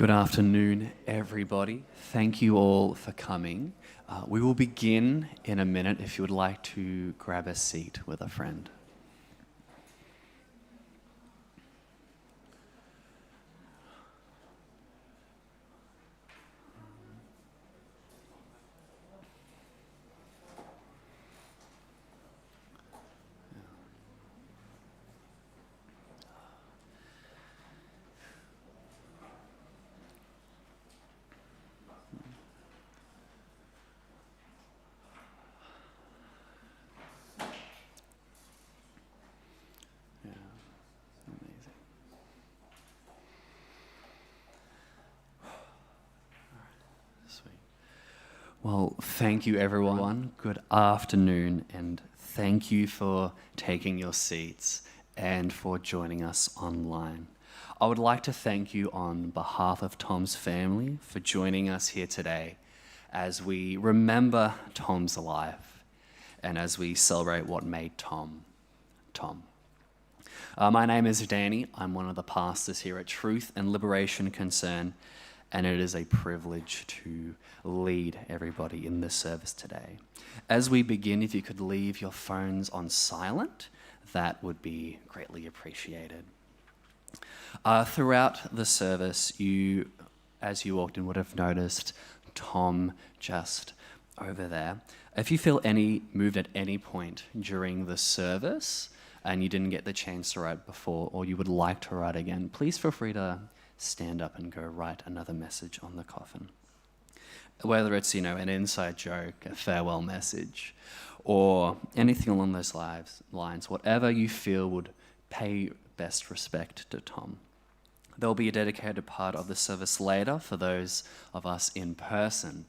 Good afternoon, everybody. Thank you all for coming. We will begin in a minute if you would like to grab a seat with a friend. Well, thank you, everyone. Good afternoon, and thank you for taking your seats and for joining us online. I would like to thank you on behalf of Tom's family for joining us here today as we remember Tom's life and as we celebrate what made Tom, Tom. My name is Danny. I'm one of the pastors here at Truth and Liberation Concern, and it is a privilege to lead everybody in this service today. As we begin, if you could leave your phones on silent, that would be greatly appreciated. Throughout the service, as you walked in, would have noticed Tom just over there. If you feel moved at any point during the service and you didn't get the chance to write before, or you would like to write again, please feel free to stand up and go write another message on the coffin. Whether it's, an inside joke, a farewell message, or anything along those lines, whatever you feel would pay best respect to Tom. There'll be a dedicated part of the service later for those of us in person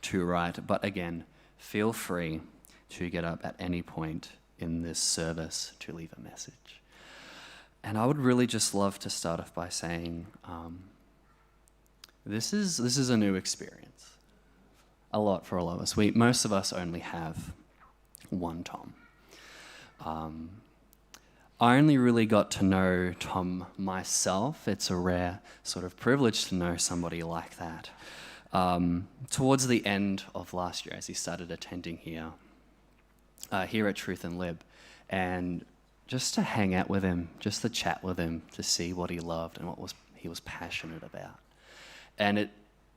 to write, but again, feel free to get up at any point in this service to leave a message. And I would really just love to start off by saying, this is a new experience. A lot for all of us. Most of us only have one Tom. I only really got to know Tom myself. It's a rare sort of privilege to know somebody like that. Towards the end of last year, as he started attending here at Truth and Lib, and just to hang out with him, just to chat with him, to see what he loved and what he was passionate about. And it,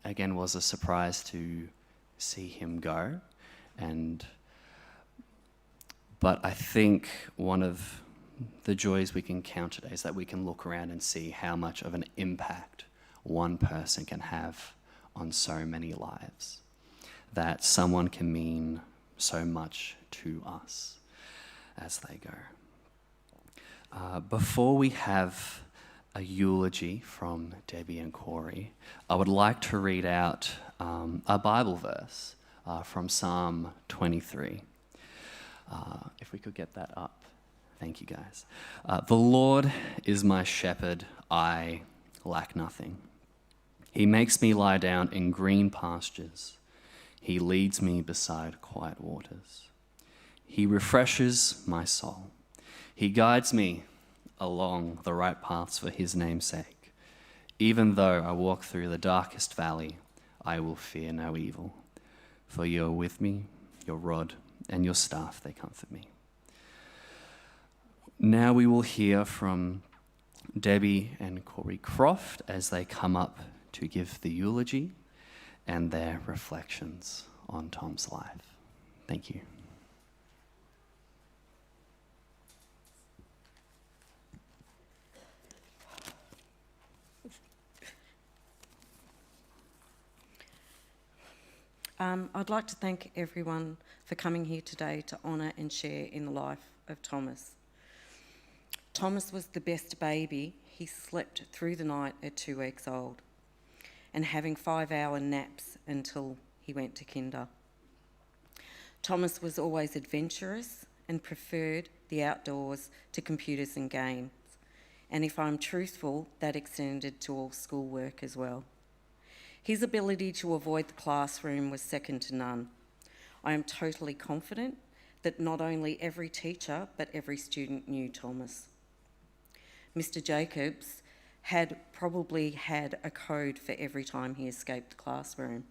again, was a surprise to see him go. But I think one of the joys we can count today is that we can look around and see how much of an impact one person can have on so many lives, that someone can mean so much to us as they go. Before we have a eulogy from Debbie and Corey, I would like to read out a Bible verse from Psalm 23. If we could get that up. Thank you, guys. The Lord is my shepherd, I lack nothing. He makes me lie down in green pastures. He leads me beside quiet waters. He refreshes my soul. He guides me along the right paths for his name's sake. Even though I walk through the darkest valley, I will fear no evil. For you are with me, your rod and your staff, they comfort me. Now we will hear from Debbie and Corey Croft as they come up to give the eulogy and their reflections on Tom's life. Thank you. I'd like to thank everyone for coming here today to honour and share in the life of Thomas. Thomas was the best baby. He slept through the night at 2 weeks old and having 5-hour naps until he went to kinder. Thomas was always adventurous and preferred the outdoors to computers and games. And if I'm truthful, that extended to all schoolwork as well. His ability to avoid the classroom was second to none. I am totally confident that not only every teacher, but every student knew Thomas. Mr. Jacobs had probably had a code for every time he escaped the classroom.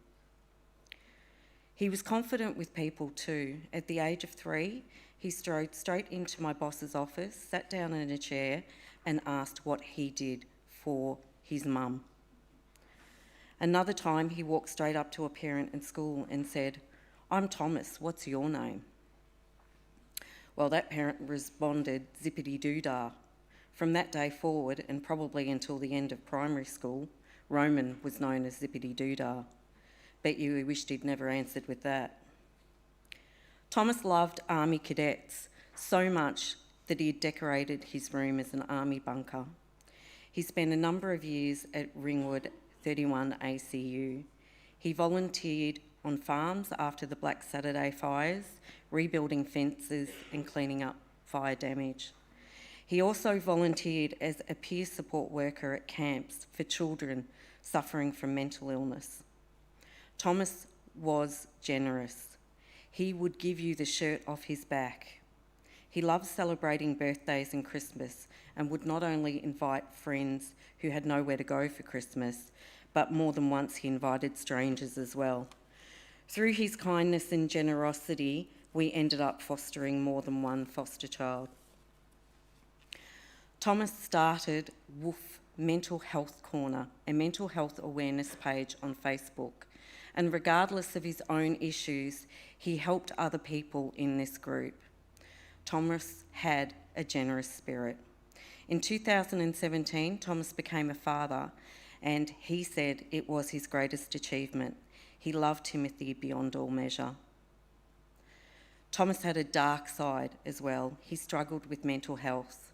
He was confident with people too. At the age of 3, he strode straight into my boss's office, sat down in a chair and asked what he did for his mum. Another time he walked straight up to a parent in school and said, "I'm Thomas, what's your name?" Well, that parent responded, "Zippity-doo-dah." From that day forward, and probably until the end of primary school, Roman was known as Zippity-doo-dah. Bet you he wished he'd never answered with that. Thomas loved army cadets so much that he had decorated his room as an army bunker. He spent a number of years at Ringwood 31 ACU. He volunteered on farms after the Black Saturday fires, rebuilding fences and cleaning up fire damage. He also volunteered as a peer support worker at camps for children suffering from mental illness. Thomas was generous. He would give you the shirt off his back. He loved celebrating birthdays and Christmas and would not only invite friends who had nowhere to go for Christmas, but more than once he invited strangers as well. Through his kindness and generosity, we ended up fostering more than one foster child. Thomas started Woof Mental Health Corner, a mental health awareness page on Facebook, and regardless of his own issues, he helped other people in this group. Thomas had a generous spirit. In 2017, Thomas became a father, and he said it was his greatest achievement. He loved Timothy beyond all measure. Thomas had a dark side as well. He struggled with mental health.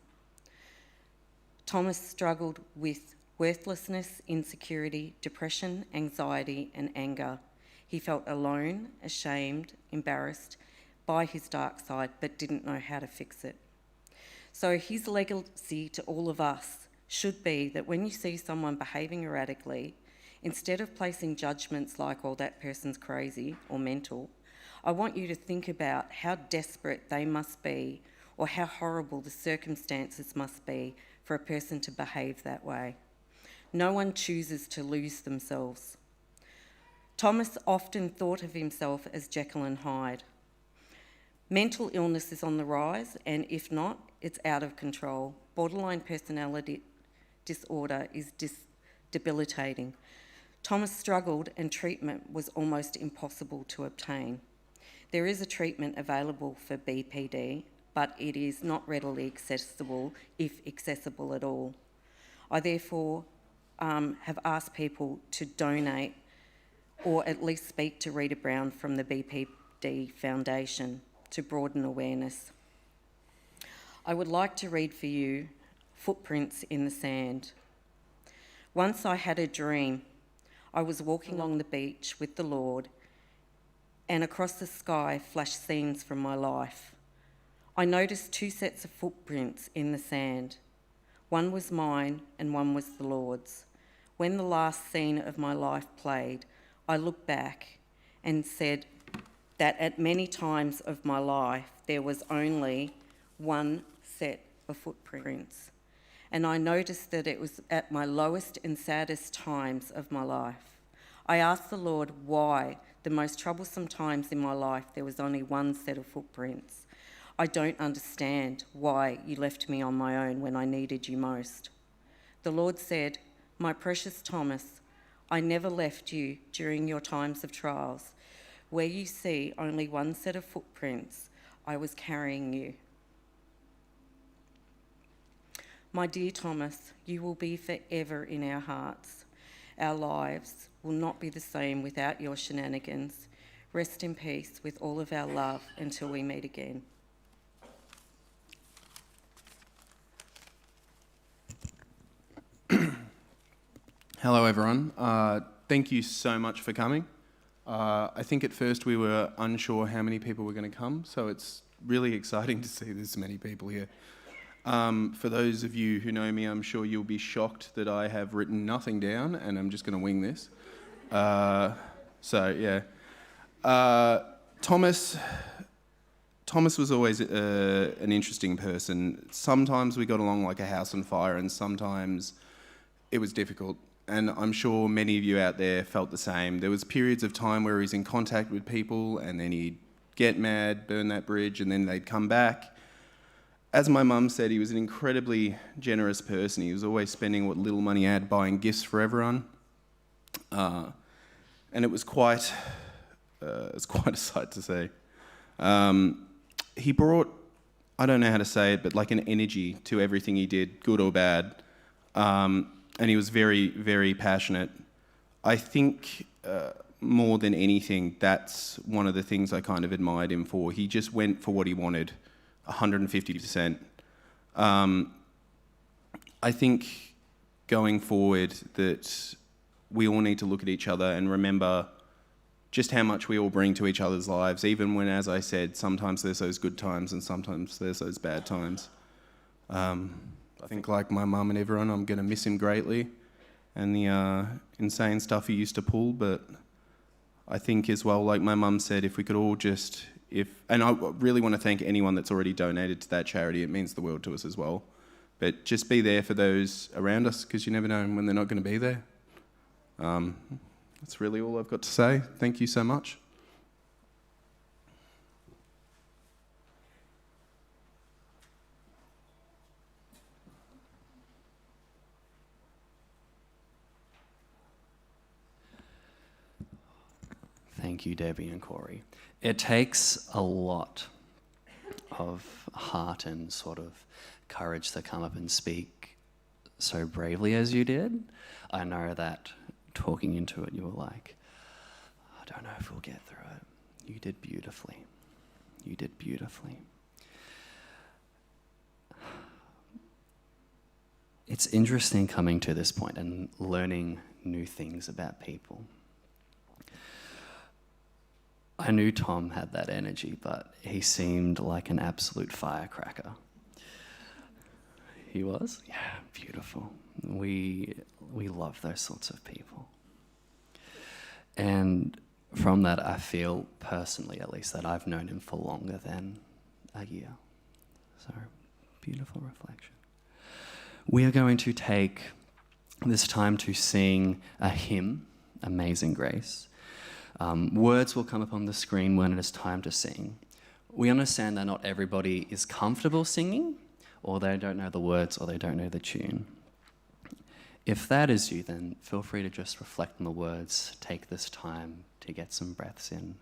Thomas struggled with worthlessness, insecurity, depression, anxiety, and anger. He felt alone, ashamed, embarrassed by his dark side, but didn't know how to fix it. So his legacy to all of us should be that when you see someone behaving erratically, instead of placing judgments like, "Oh, that person's crazy or mental," I want you to think about how desperate they must be or how horrible the circumstances must be for a person to behave that way. No one chooses to lose themselves. Thomas often thought of himself as Jekyll and Hyde. Mental illness is on the rise, and if not, it's out of control. Borderline personality disorder is debilitating. Thomas struggled, and treatment was almost impossible to obtain. There is a treatment available for BPD, but it is not readily accessible, if accessible at all. I therefore have asked people to donate or at least speak to Rita Brown from the BPD Foundation to broaden awareness. I would like to read for you Footprints in the Sand. Once I had a dream. I was walking along the beach with the Lord, and across the sky flashed scenes from my life. I noticed 2 sets of footprints in the sand. One was mine and one was the Lord's. When the last scene of my life played, I looked back and said that at many times of my life there was only one set of footprints. And I noticed that it was at my lowest and saddest times of my life. I asked the Lord why, the most troublesome times in my life, there was only one set of footprints. I don't understand why you left me on my own when I needed you most. The Lord said, "My precious Thomas, I never left you during your times of trials. Where you see only one set of footprints, I was carrying you." My dear Thomas, you will be forever in our hearts. Our lives will not be the same without your shenanigans. Rest in peace with all of our love until we meet again. Hello everyone, thank you so much for coming. I think at first we were unsure how many people were going to come, so it's really exciting to see this many people here. For those of you who know me, I'm sure you'll be shocked that I have written nothing down and I'm just going to wing this. Thomas was always an interesting person. Sometimes we got along like a house on fire, and sometimes it was difficult. And I'm sure many of you out there felt the same. There was periods of time where he was in contact with people and then he'd get mad, burn that bridge, and then they'd come back. As my mum said, he was an incredibly generous person. He was always spending what little money he had buying gifts for everyone. And it was quite a sight to see. He brought, I don't know how to say it, but like an energy to everything he did, good or bad. And he was very, very passionate. I think more than anything, that's one of the things I kind of admired him for. He just went for what he wanted, 150%. I think going forward that we all need to look at each other and remember just how much we all bring to each other's lives, even when, as I said, sometimes there's those good times and sometimes there's those bad times. I think like my mum and everyone, I'm going to miss him greatly and the insane stuff he used to pull, but I think as well, like my mum said, if we could all just, and I really want to thank anyone that's already donated to that charity, it means the world to us as well, but just be there for those around us because you never know when they're not going to be there. That's really all I've got to say. Thank you so much. Thank you, Debbie and Corey. It takes a lot of heart and sort of courage to come up and speak so bravely as you did. I know that talking into it, you were like, I don't know if we'll get through it. You did beautifully. You did beautifully. It's interesting coming to this point and learning new things about people. I knew Tom had that energy, but he seemed like an absolute firecracker. He was? Yeah, beautiful. We love those sorts of people. And from that, I feel personally, at least, that I've known him for longer than a year. So, beautiful reflection. We are going to take this time to sing a hymn, Amazing Grace. Words will come up on the screen when it is time to sing. We understand that not everybody is comfortable singing, or they don't know the words, or they don't know the tune. If that is you, then feel free to just reflect on the words, take this time to get some breaths in,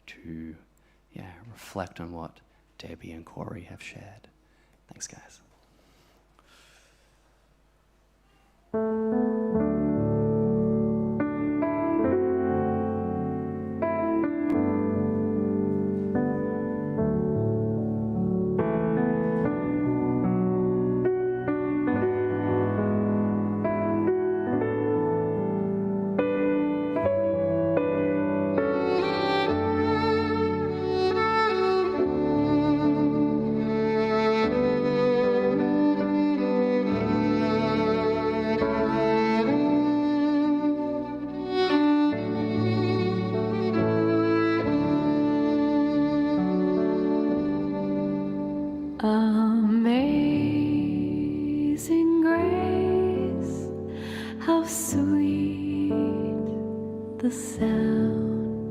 to reflect on what Debbie and Corey have shared. Thanks, guys. Amazing grace, how sweet the sound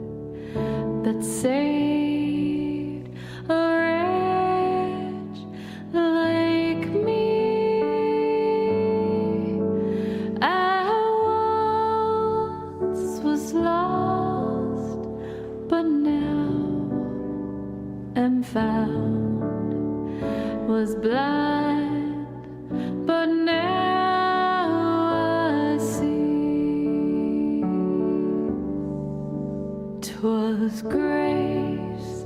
that saved a wretch like me. I once was lost, but now am found. Was blind, but now I see. 'Twas grace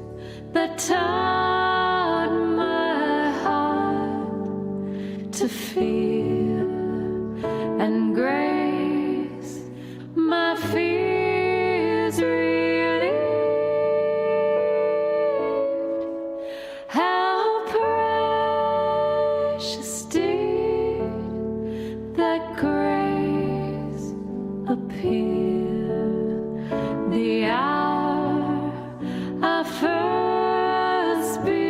that taught my heart to fear, and grace my fears relieved. How precious did that grace appear the hour I first believed.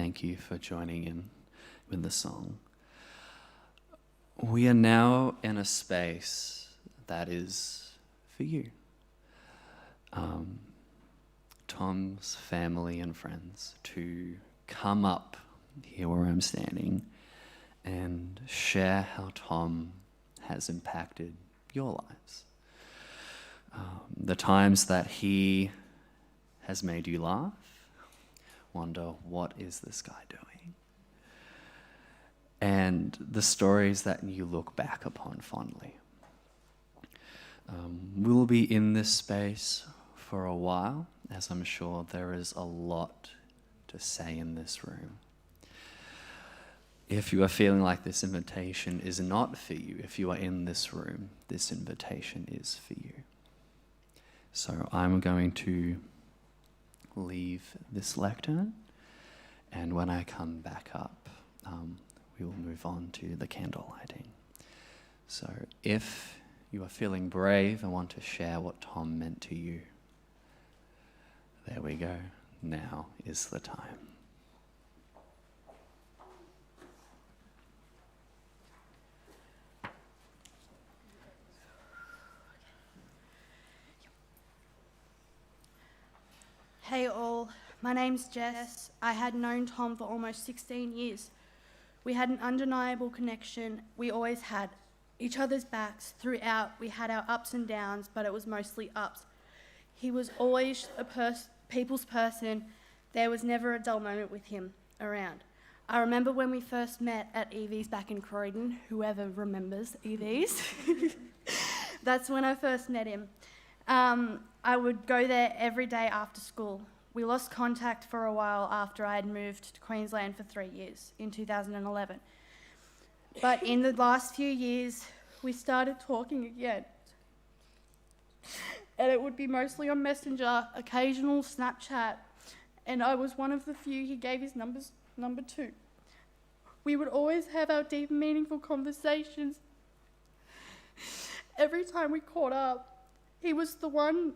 thank you for joining in with the song. We are now in a space that is for you. Tom's family and friends to come up here where I'm standing and share how Tom has impacted your lives. The times that he has made you laugh, wonder, what is this guy doing? And the stories that you look back upon fondly. We'll be in this space for a while, as I'm sure there is a lot to say in this room. If you are feeling like this invitation is not for you, if you are in this room, this invitation is for you. So I'm going to leave this lectern, and when I come back up, we will move on to the candle lighting. So if you are feeling brave and want to share what Tom meant to you, there we go. Now is the time. Hey all, my name's Jess. I had known Tom for almost 16 years. We had an undeniable connection. We always had each other's backs throughout. We had our ups and downs, but it was mostly ups. He was always a people's person. There was never a dull moment with him around. I remember when we first met at Evie's back in Croydon, whoever remembers Evie's. That's when I first met him. I would go there every day after school. We lost contact for a while after I had moved to Queensland for 3 years in 2011. But in the last few years, we started talking again. And it would be mostly on Messenger, occasional Snapchat, and I was one of the few he gave his number to. We would always have our deep, meaningful conversations. Every time we caught up, he was the one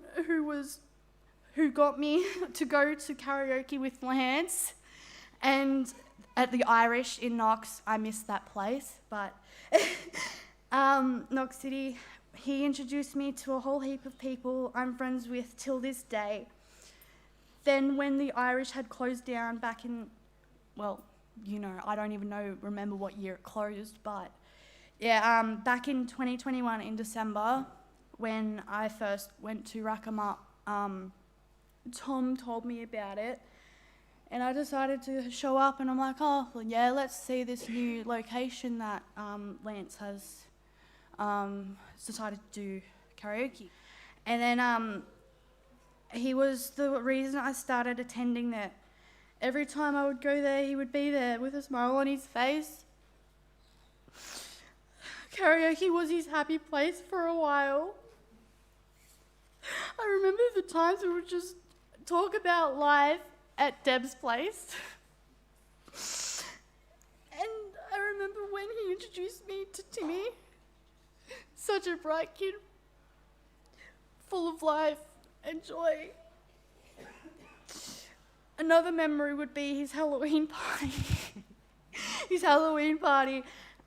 who got me to go to karaoke with Lance, and at the Irish in Knox. I missed that place, but Knox City. He introduced me to a whole heap of people I'm friends with till this day. Then when the Irish had closed down back in, well, I don't even remember what year it closed, but yeah, back in 2021 in December, when I first went to Rackham, Tom told me about it, and I decided to show up, and I'm like, oh, well, yeah, let's see this new location that Lance has decided to do karaoke. And then he was the reason I started attending there. Every time I would go there, he would be there with a smile on his face. Karaoke was his happy place for a while. I remember the times we would just talk about life at Deb's place. And I remember when he introduced me to Timmy, such a bright kid, full of life and joy. Another memory would be his Halloween party.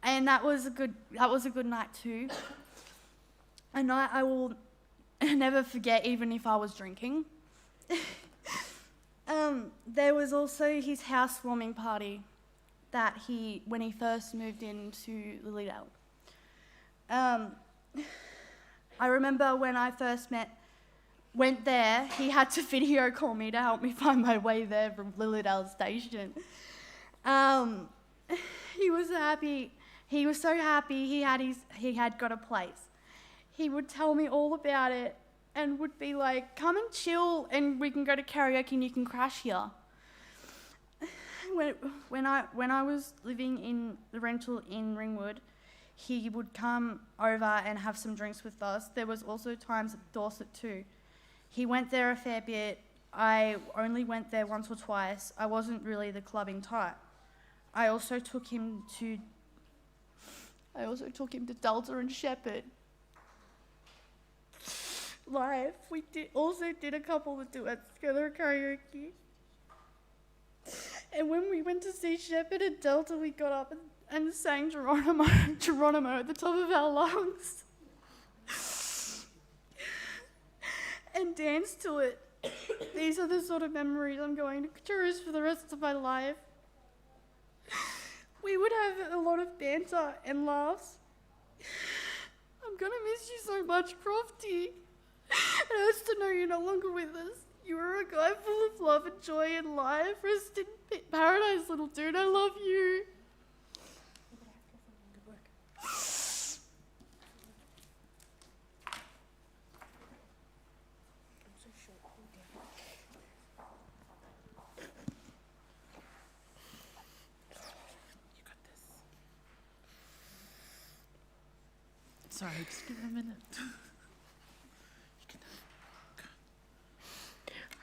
And that was a good night too. A night I will never forget, even if I was drinking. There was also his housewarming party that when he first moved into Lilydale. I remember when I first went there, he had to video call me to help me find my way there from Lilydale station. He was happy. He was so happy he had got a place. He would tell me all about it and would be like, come and chill and we can go to karaoke and you can crash here. When I was living in the rental in Ringwood, he would come over and have some drinks with us. There was also times at Dorset too. He went there a fair bit. I only went there once or twice. I wasn't really the clubbing type. I also took him to Delta and Shepherd. Live. We also did a couple of duets together at karaoke. And when we went to see Shepherd at Delta, we got up and sang Geronimo at the top of our lungs and danced to it. These are the sort of memories I'm going to cherish for the rest of my life. We would have a lot of banter and laughs. I'm gonna miss you so much, Crofty. It hurts to know you're no longer with us. You were a guy full of love and joy and life. Rest in paradise, little dude. I love you. Sorry, just give me a minute.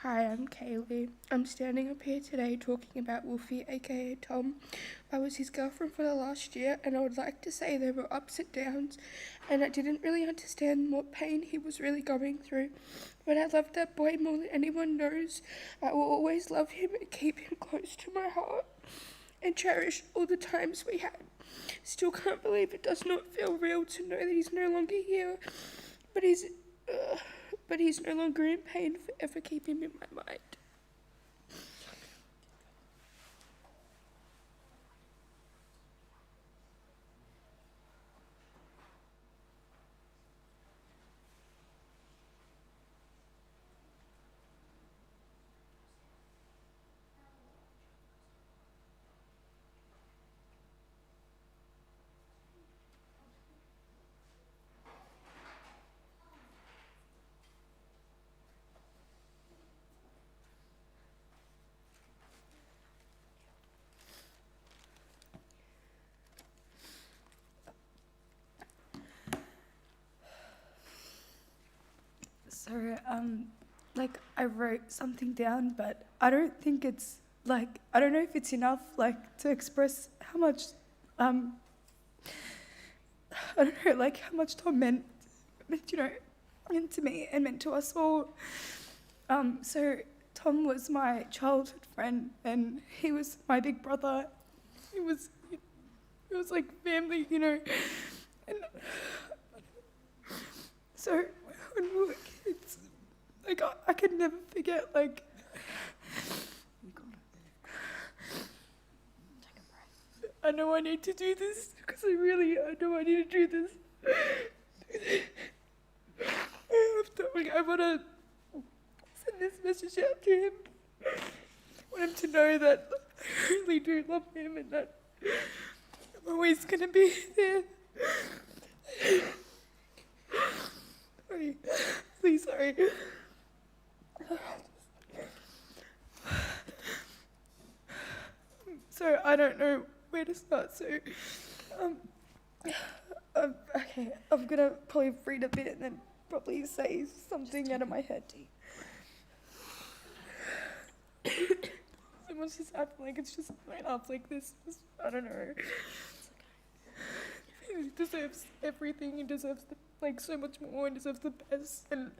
Hi, I'm Kaylee. I'm standing up here today talking about Wolfie, aka Tom. I was his girlfriend for the last year, and I would like to say there were ups and downs, and I didn't really understand what pain he was really going through. But I loved that boy more than anyone knows. I will always love him and keep him close to my heart, and cherish all the times we had. Still can't believe it does not feel real to know that he's no longer here, but he's no longer in pain, forever keep him in my mind. So, I wrote something down, but I don't think it's, I don't know if it's enough, to express how much, I don't know, how much Tom meant, meant to me and meant to us all. So, Tom was my childhood friend, and he was my big brother. It was like family, and so when we were kids, I could never forget, I know I need to do this, because I know I need to do this. I want to send this message out to him. I want him to know that I really do love him and that I'm always going to be there. Sorry. Please, sorry. So I don't know where to start. So, okay, I'm gonna probably read a bit and then probably say something out of my head. Someone's just acting like it's just going up like this. I don't know. He deserves everything. He deserves so much more. He deserves the best. And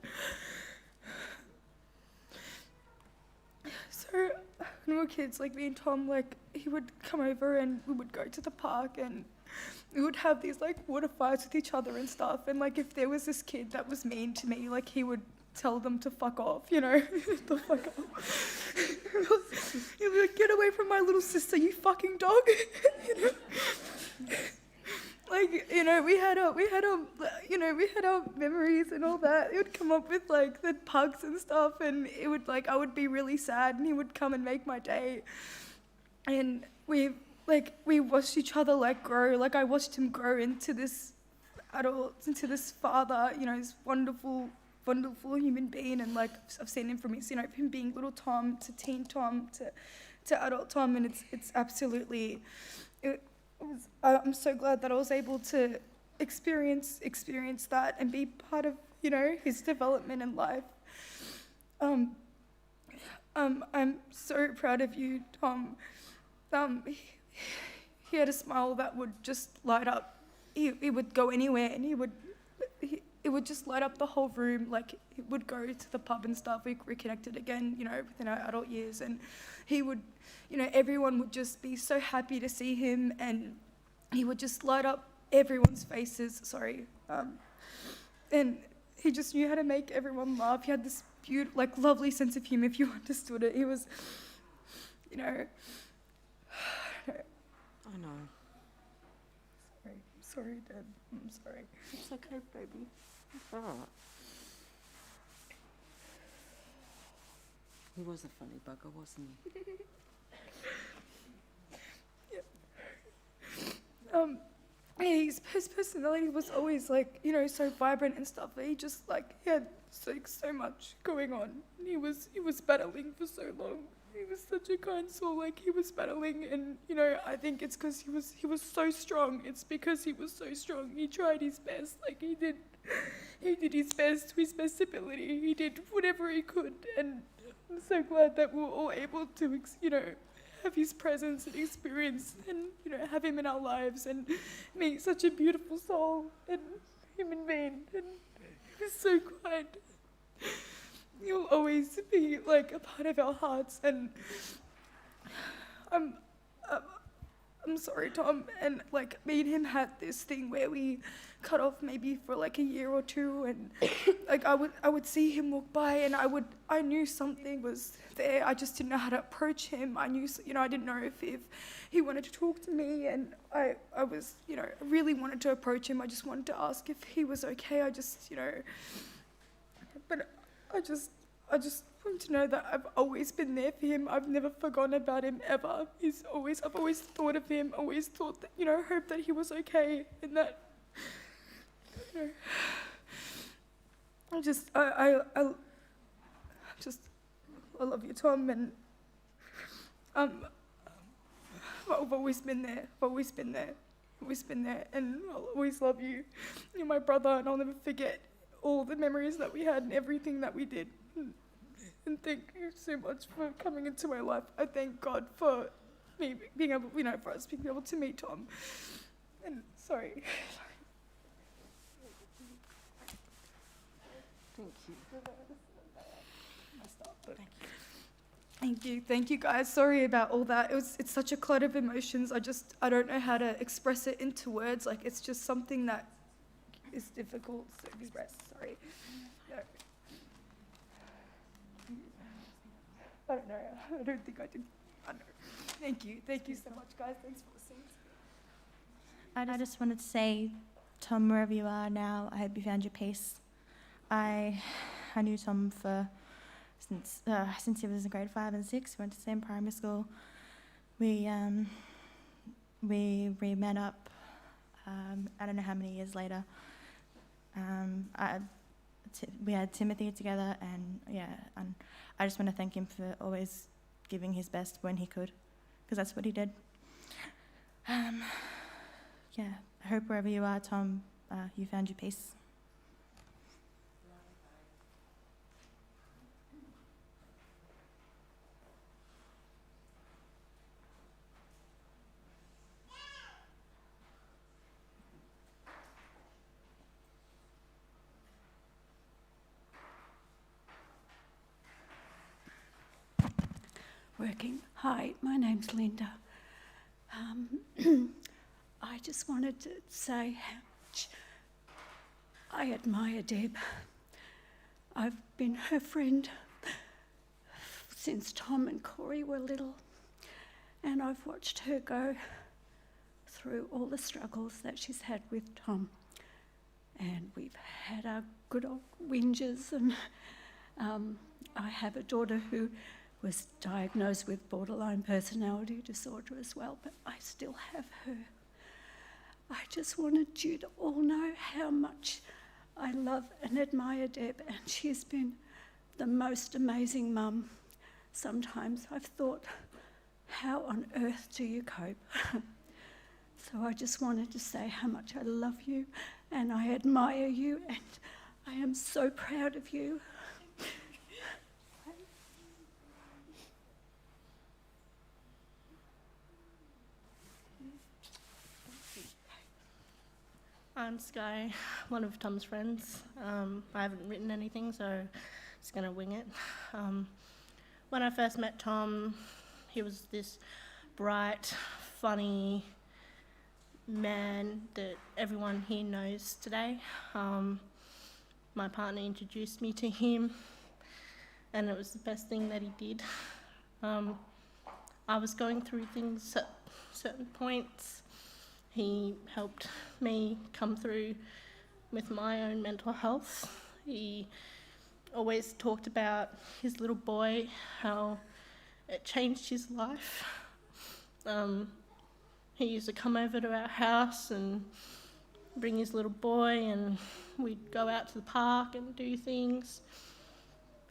so when we were kids, me and Tom, he would come over and we would go to the park and we would have these water fights with each other and stuff. And if there was this kid that was mean to me, he would tell them to fuck off, the fuck off. He'd be like, get away from my little sister, you fucking dog. We had our memories and all that. It would come up with the pugs and stuff, and it would I would be really sad, and he would come and make my day. And we watched each other grow. I watched him grow into this adult, into this father. This wonderful human being. And I've seen him from his, him being little Tom to teen Tom to adult Tom, and it's absolutely. I'm so glad that I was able to experience that and be part of, his development in life. I'm so proud of you, Tom. He had a smile that would just light up. He would go anywhere, and it would just light up the whole room. Like, he would go to the pub and stuff. We reconnected again, you know, within our adult years, and he would, you know, everyone would just be so happy to see him, and he would just light up everyone's faces. And he just knew how to make everyone laugh. He had this beautiful, like, lovely sense of humour, if you understood it. He was, you know, I know. Sorry, Dad. I'm sorry. It's okay, baby. It's all right. He was a funny bugger, wasn't he? His personality was always, like, you know, so vibrant and stuff. He just, like, he had so much going on. He was battling for so long. He was such a kind soul. Like, he was battling, and, you know, I think it's because he was so strong. It's because he was so strong. He tried his best. Like, he did his best to his best ability. He did whatever he could, and I'm so glad that we were all able to, you know, have his presence and experience, and, you know, have him in our lives, and meet such a beautiful soul and human being, and he was so kind. You'll always be, like, a part of our hearts, and I'm sorry, Tom, and, like, me and him had this thing where we cut off maybe for, like, a year or two, and, like, I would see him walk by, and I knew something was there. I just didn't know how to approach him. I knew, you know, I didn't know if he wanted to talk to me, and I was, you know, I really wanted to approach him. I just wanted to ask if he was okay. I just, you know, but I just want to know that I've always been there for him. I've never forgotten about him, ever. I've always thought of him, always thought that, you know, hope that he was okay, and that, you know, I love you, Tom, and I've always been there. And I'll always love you. You're my brother, and I'll never forget all the memories that we had and everything that we did. And thank you so much for coming into my life. I thank God for me being able, you know, for us being able to meet Tom. And sorry. Thank you. Thank you guys. Sorry about all that. It's such a clutter of emotions. I don't know how to express it into words. Like, it's just something that is difficult to express. Sorry. No. I don't know. I don't think I did. I don't know. Thank you so much, guys. Thanks for listening. I just wanted to say, Tom, wherever you are now, I hope you found your peace. I knew Tom since he was in grade 5 and 6. We went to the same primary school. We met up. I don't know how many years later. We had Timothy together, and and I just want to thank him for always giving his best when he could, because that's what he did. I hope wherever you are, Tom, you found your peace. Working. Hi, my name's Linda. I just wanted to say how much I admire Deb. I've been her friend since Tom and Corey were little, and I've watched her go through all the struggles that she's had with Tom. And we've had our good old whinges, and I have a daughter who was diagnosed with borderline personality disorder as well, but I still have her. I just wanted you to all know how much I love and admire Deb, and she's been the most amazing mum. Sometimes I've thought, how on earth do you cope? So I just wanted to say how much I love you and I admire you, and I am so proud of you. I'm Sky, one of Tom's friends. I haven't written anything, so just going to wing it. When I first met Tom, he was this bright, funny man that everyone here knows today. My partner introduced me to him, and it was the best thing that he did. I was going through things at certain points. He helped me come through with my own mental health. He always talked about his little boy, how it changed his life. He used to come over to our house and bring his little boy, and we'd go out to the park and do things.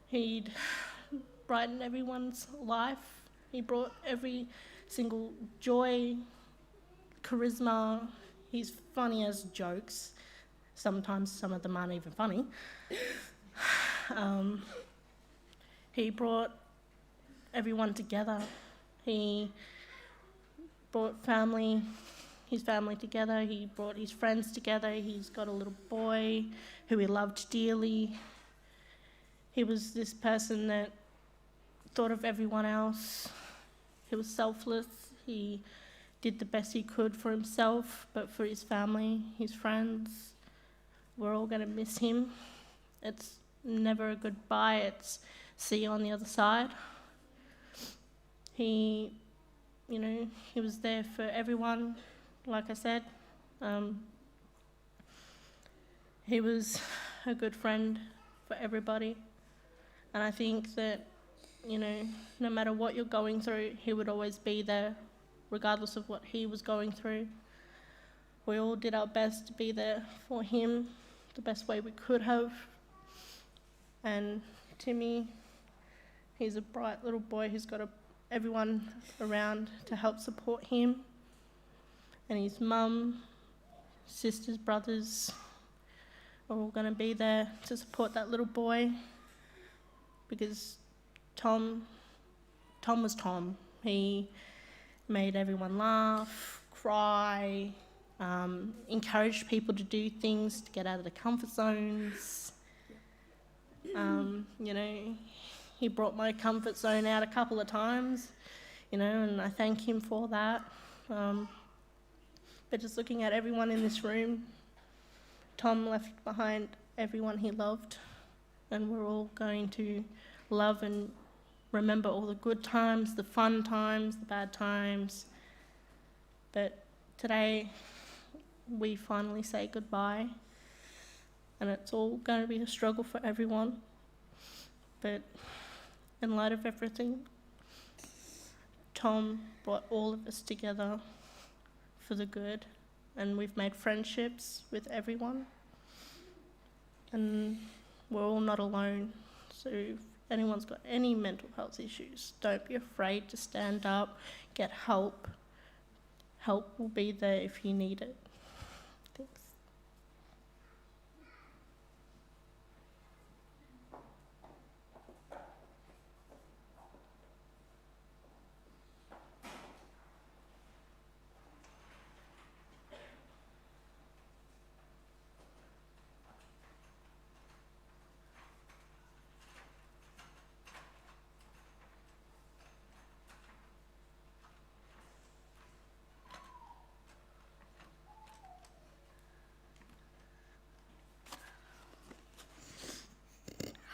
He'd brighten everyone's life. He brought every single joy, charisma. He's funny as jokes. Sometimes some of them aren't even funny. He brought everyone together. He brought his family together. He brought his friends together. He's got a little boy who he loved dearly. He was this person that thought of everyone else. He was selfless. He did the best he could for himself, but for his family, his friends. We're all going to miss him. It's never a goodbye. It's see you on the other side. He was there for everyone, like I said. He was a good friend for everybody. And I think that, no matter what you're going through, he would always be there, regardless of what he was going through. We all did our best to be there for him the best way we could have. And Timmy, he's a bright little boy who's got everyone around to help support him. And his mum, sisters, brothers are all going to be there to support that little boy, because Tom was Tom. He made everyone laugh, cry, encouraged people to do things to get out of their comfort zones. He brought my comfort zone out a couple of times, and I thank him for that. But just looking at everyone in this room, Tom left behind everyone he loved, and we're all going to love and remember all the good times, the fun times, the bad times. But today, we finally say goodbye, and it's all going to be a struggle for everyone. But in light of everything, Tom brought all of us together for the good, and we've made friendships with everyone, and we're all not alone. So if anyone's got any mental health issues, don't be afraid to stand up, get help. Help will be there if you need it. Thanks.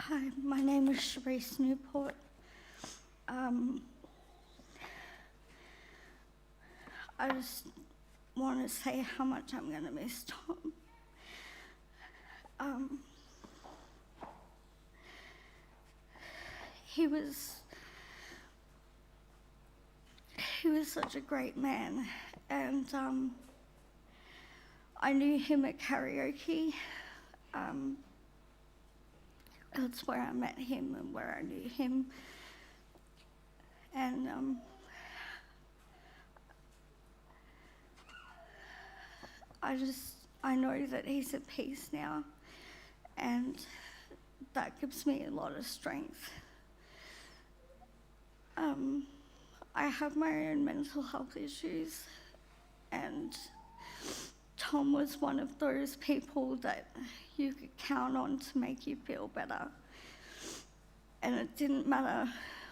Hi, my name is Sharice Newport. I just want to say how much I'm going to miss Tom. He was such a great man, and I knew him at karaoke. That's where I met him and where I knew him. And I know that he's at peace now, and that gives me a lot of strength. I have my own mental health issues, and Tom was one of those people that you could count on to make you feel better. And it didn't matter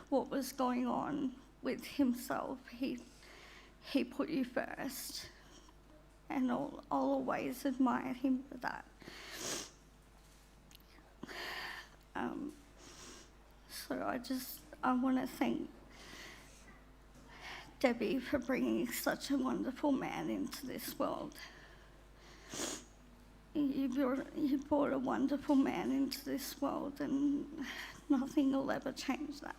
what was going on with himself, he put you first. And I'll always admire him for that. So I want to thank Debbie for bringing such a wonderful man into this world. You brought a wonderful man into this world, and nothing will ever change that.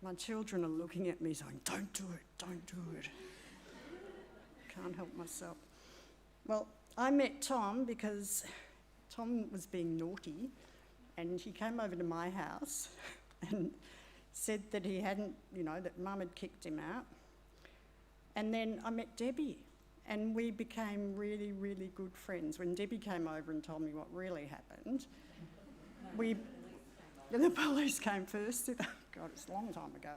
My children are looking at me saying, don't do it, don't do it. Can't help myself. Well, I met Tom because Tom was being naughty, and he came over to my house and said that he hadn't, that Mum had kicked him out. And then I met Debbie, and we became really, really good friends. When Debbie came over and told me what really happened, the police came first. God, it's a long time ago.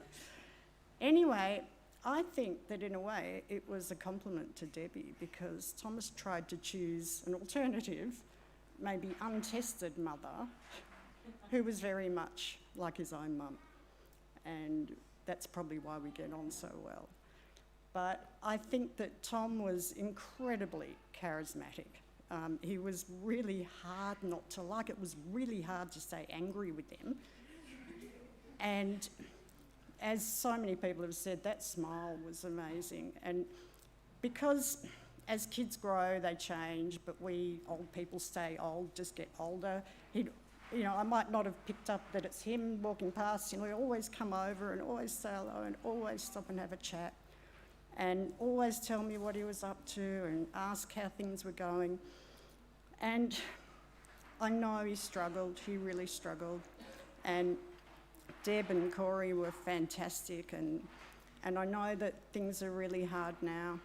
Anyway, I think that in a way it was a compliment to Debbie, because Thomas tried to choose an alternative, maybe untested mother, who was very much like his own mum. And that's probably why we get on so well. But I think that Tom was incredibly charismatic. He was really hard not to like. It was really hard to stay angry with him. And as so many people have said, that smile was amazing. And because as kids grow, they change, but we old people stay old, just get older. I might not have picked up that it's him walking past. He'd always come over and always say hello and always stop and have a chat and always tell me what he was up to and ask how things were going. And I know he struggled, he really struggled. And Deb and Corey were fantastic, and I know that things are really hard now.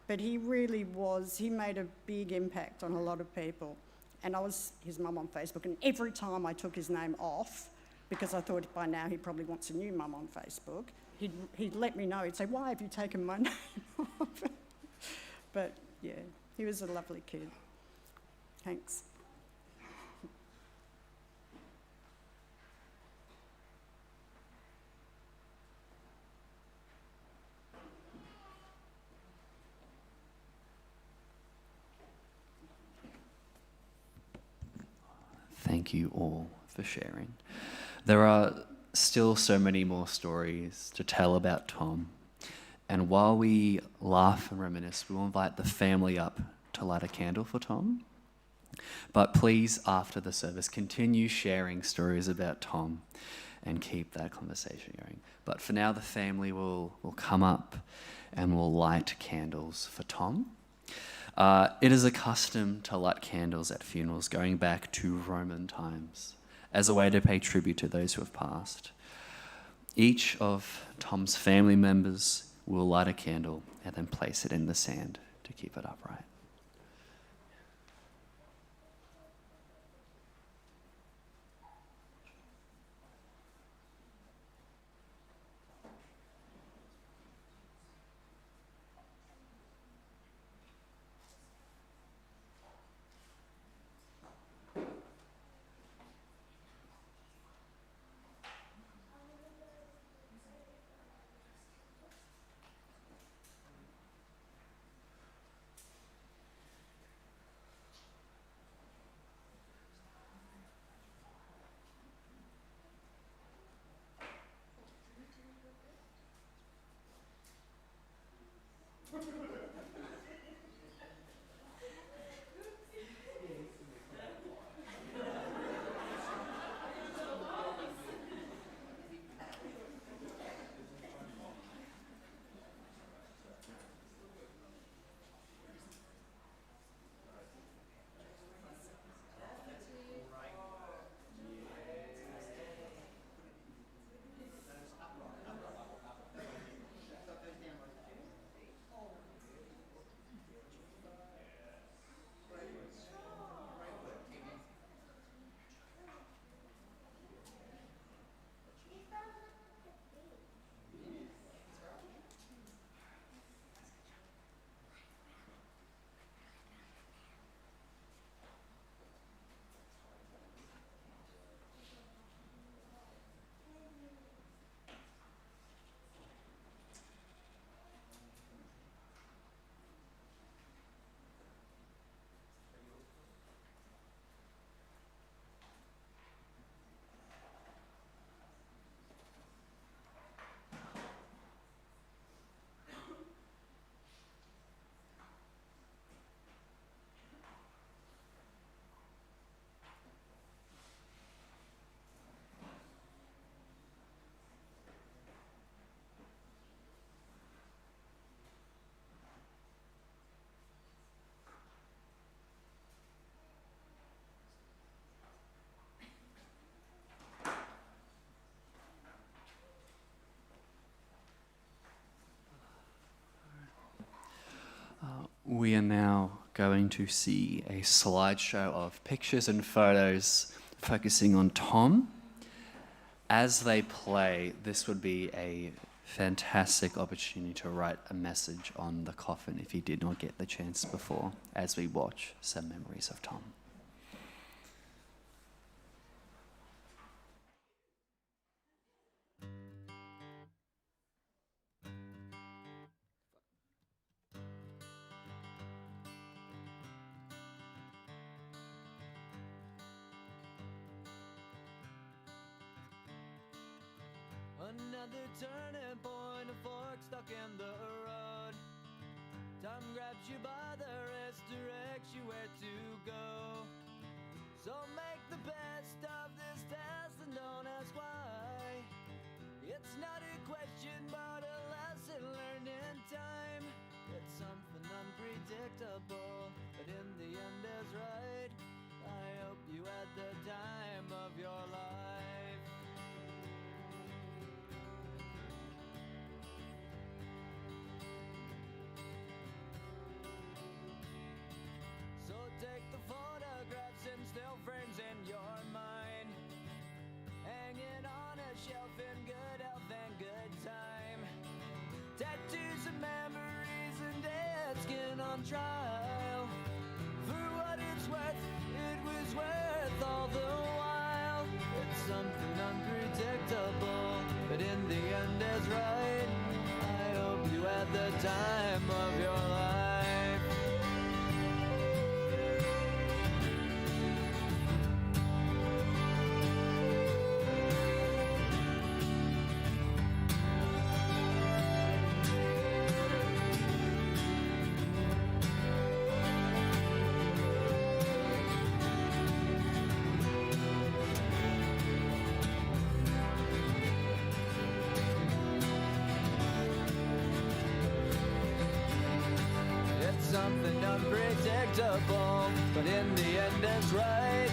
But he really was, he made a big impact on a lot of people. And I was his mum on Facebook, and every time I took his name off, because I thought by now he probably wants a new mum on Facebook, he'd let me know. He'd say, why have you taken my name off? But yeah, he was a lovely kid. Thanks. Thank you all for sharing. There are still so many more stories to tell about Tom. And while we laugh and reminisce, we will invite the family up to light a candle for Tom. But please, after the service, continue sharing stories about Tom and keep that conversation going. But for now, the family will come up and will light candles for Tom. It is a custom to light candles at funerals going back to Roman times as a way to pay tribute to those who have passed. Each of Tom's family members will light a candle and then place it in the sand to keep it upright. We are now going to see a slideshow of pictures and photos focusing on Tom. As they play, this would be a fantastic opportunity to write a message on the coffin if you did not get the chance before, as we watch some memories of Tom. Another turning point, a fork stuck in the road. Time grabs you by the wrist, directs you where to go. So make the best of this test and don't ask why. It's not a question but a lesson learned in time. It's something unpredictable, but in the end is right. I hope you had the time of your life. So take the photographs and still frames in your mind, hanging on a shelf in good health and good time. Tattoos and memories and dead skin on trial. For what it's worth, it was worth all the while. It's something unpredictable, but in the end is right. I hope you had the time of your life. Something unpredictable, but in the end is right.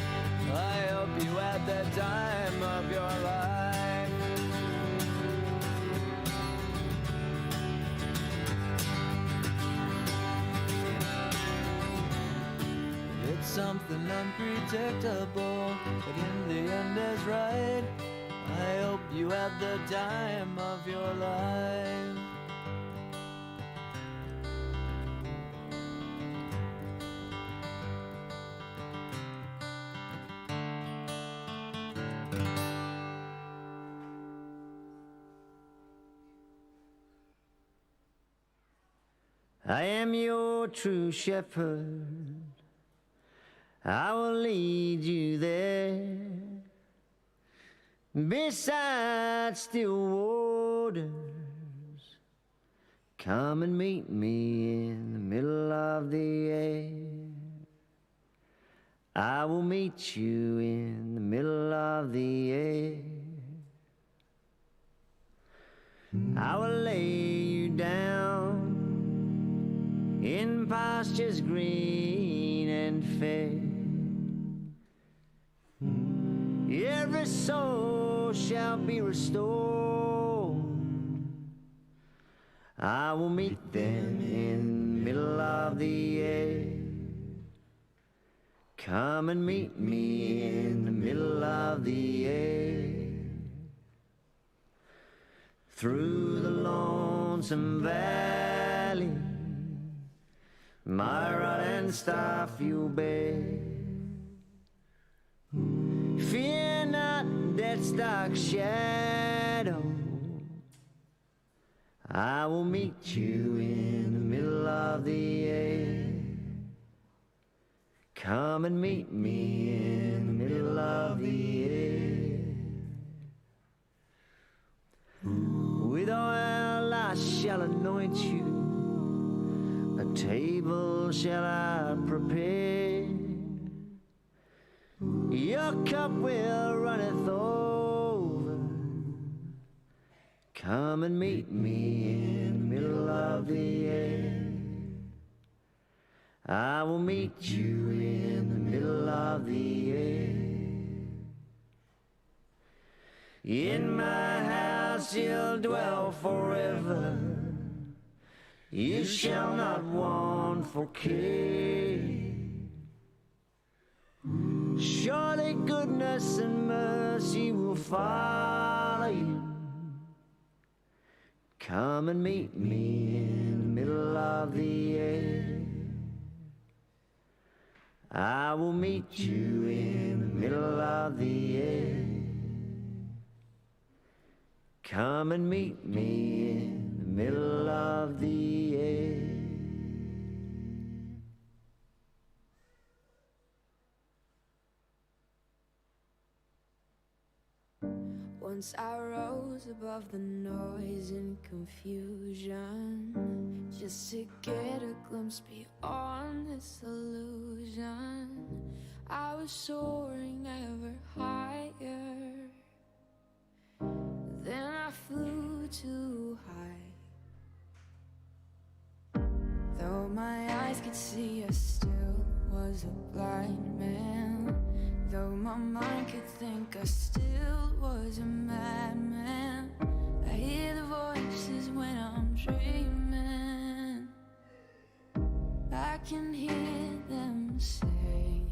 I hope you had the time of your life. It's something unpredictable, but in the end is right. I hope you had the time of your life. I am your true shepherd, I will lead you there, beside still waters. Come and meet me in the middle of the air. I will meet you in the middle of the air. I will lay you down in pastures green and fair. Every soul shall be restored. I will meet them in the middle of the air. Come and meet me in the middle of the air. Through the lonesome valley, my rod and staff you'll bear. Fear not death's dark shadow, I will meet you in the middle of the air. Come and meet me in the middle of the air. With oil I shall anoint you, a table shall I prepare. Your cup will runneth over. Come and meet me in the middle of the air. I will meet you in the middle of the air. In my house you'll dwell forever. you shall not want for care. Surely goodness and mercy will follow you. Come and meet me in the middle of the air. I will meet you in the middle of the air. Come and meet me in the middle of the air. Once I rose above the noise and confusion, just to get a glimpse beyond this illusion. I was soaring ever higher, then I flew too high. Though my eyes could see, I still was a blind man. Though my mind could think, I still was a madman. I hear the voices when I'm dreaming. I can hear them say,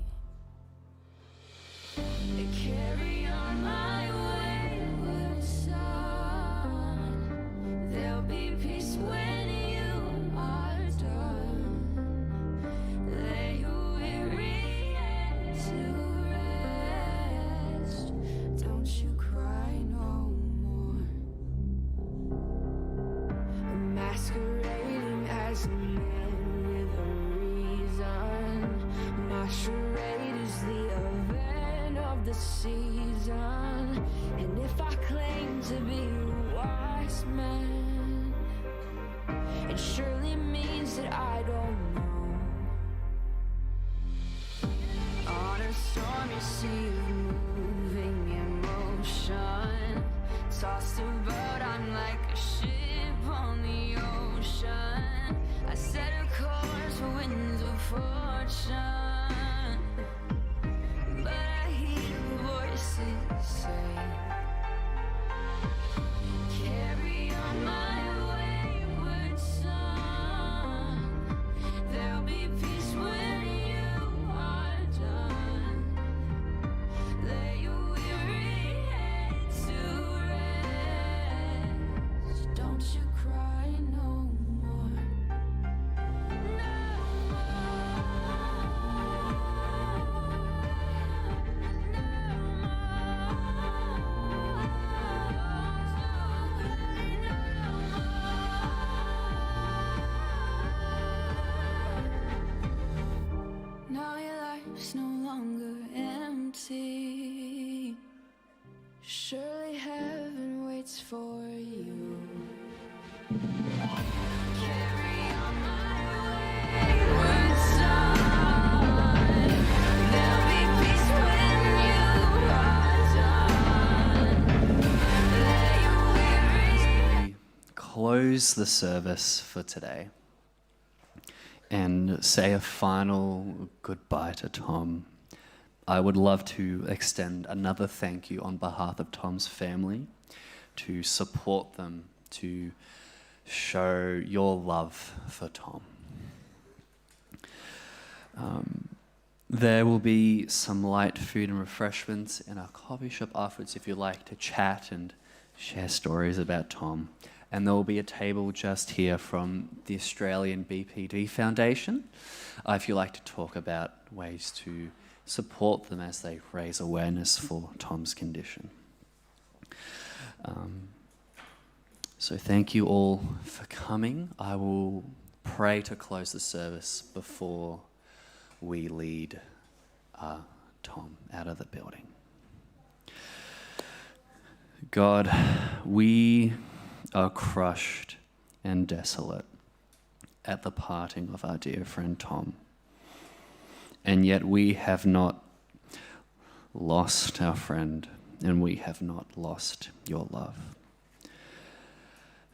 carry on my wayward son. There'll be peace when you are done. Lay your weary head to rest. Don't you cry no more. Masquerading as a man with a reason. My charade is the event of the season. And if I claim to be a wise man, it surely means that I don't know. On a stormy sea of moving emotion, tossed about, I'm like a ship on the ocean. I set a course for winds of fortune, but I hear voices say, carry on my wayward son. There'll be peace when you are done. Lay your weary head to rest. Don't you cry no more. Now your life's no longer empty. Surely heaven waits for you. Carry on my wayward son. There'll be peace when you are done. Lay your weary. Close the service for today and say a final goodbye to Tom. I would love to extend another thank you on behalf of Tom's family, to support them, to show your love for Tom. There will be some light food and refreshments in our coffee shop afterwards if you'd like to chat and share stories about Tom. And there will be a table just here from the Australian BPD Foundation if you'd like to talk about ways to support them as they raise awareness for Tom's condition. So thank you all for coming. I will pray to close the service before we lead Tom out of the building. God, we are crushed and desolate at the parting of our dear friend Tom. And yet we have not lost our friend, and we have not lost your love.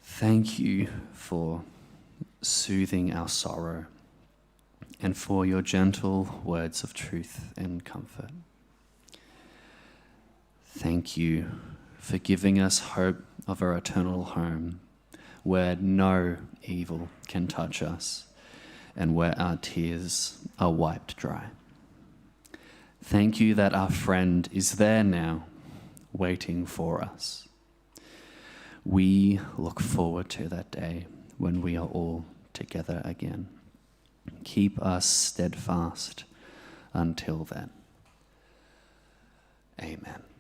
Thank you for soothing our sorrow and for your gentle words of truth and comfort. Thank you for giving us hope of our eternal home where no evil can touch us, and where our tears are wiped dry. Thank you that our friend is there now, waiting for us. We look forward to that day when we are all together again. Keep us steadfast until then. Amen.